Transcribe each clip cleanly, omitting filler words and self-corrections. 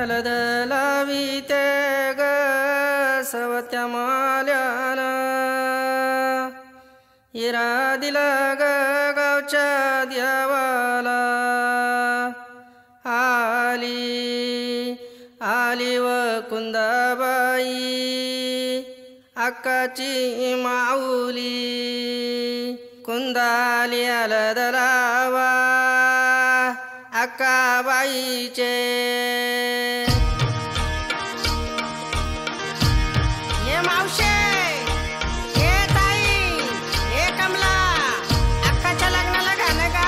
हलद लाविते ग सवत्या माल्यानं हिरा दिला ग गावच्या देवाला आली व कुंदाबाई अक्काची माऊली कुंदाली हलद लावा अक्काबाईचे ये मावशे ये ताई ये कमला अक्काच्या लग्नाला गाणं गा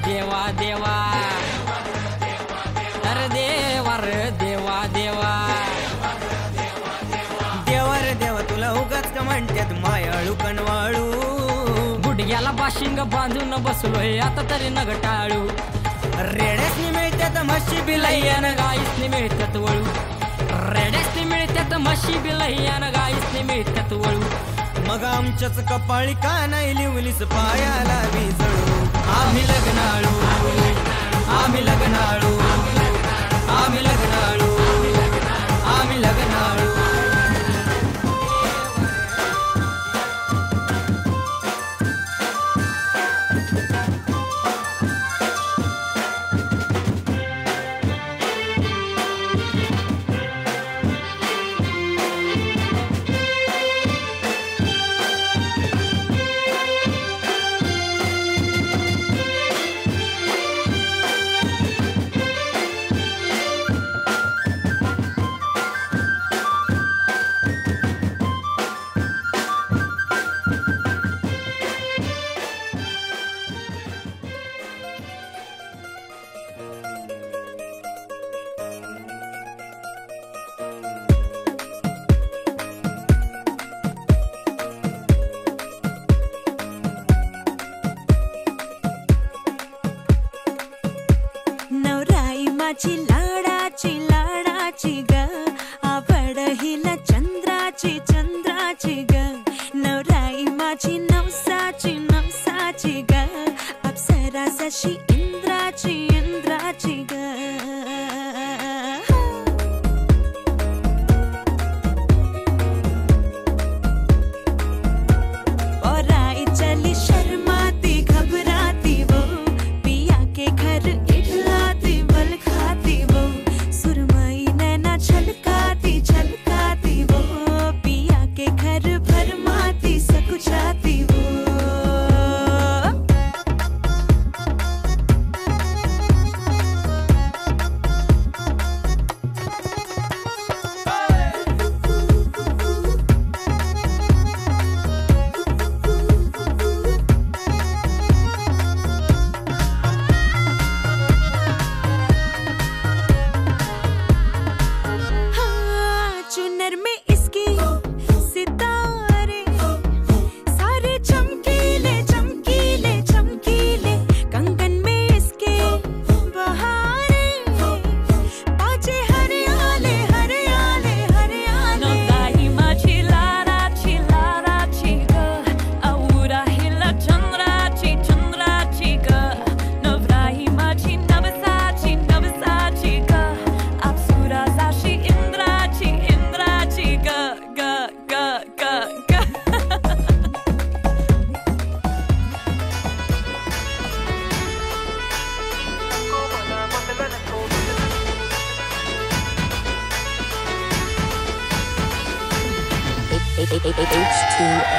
देवा देवा अरे देवा देवा देवा रे देवा तुला उगाच का म्हणतात मायाळू कणवाळू गुडघ्याला बाशिंग बांधून बसलोय आता तरी नग टाळू रेड्यासनी मिळतात म्हशी बिलैयान गाईसनी मिळतात वळू रेड्यासनी मिळतात म्हशी बिलैयान गाईसनी मिळतात वळू मग आमच्याच कपाळी का नाही लिवलीस पायाला विजळू आम्ही लग्नाळू आम्ही लग्नाळू आम्ही लग्नाळू आम्ही लग्नाळू माझी लाडाची लाडाची ग आवड हिला चंद्राची चंद्राची ग नवराई माझी नवसाची नवसाची ग अप्सरा जशी इंद्राची इंद्राची ग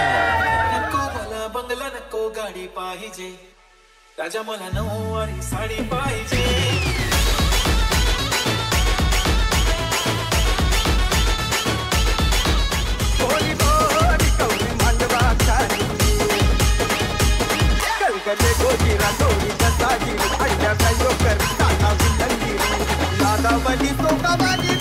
मला बंगला नको गाडी पाहिजे राजा मला नऊवारी साडी पाहिजे होली होली कौरी मांडवा सारी कलकत्ते गोजी रातोरी जसाजी आईला कायो कर काना विलंगी लादा बनी तो का बाजी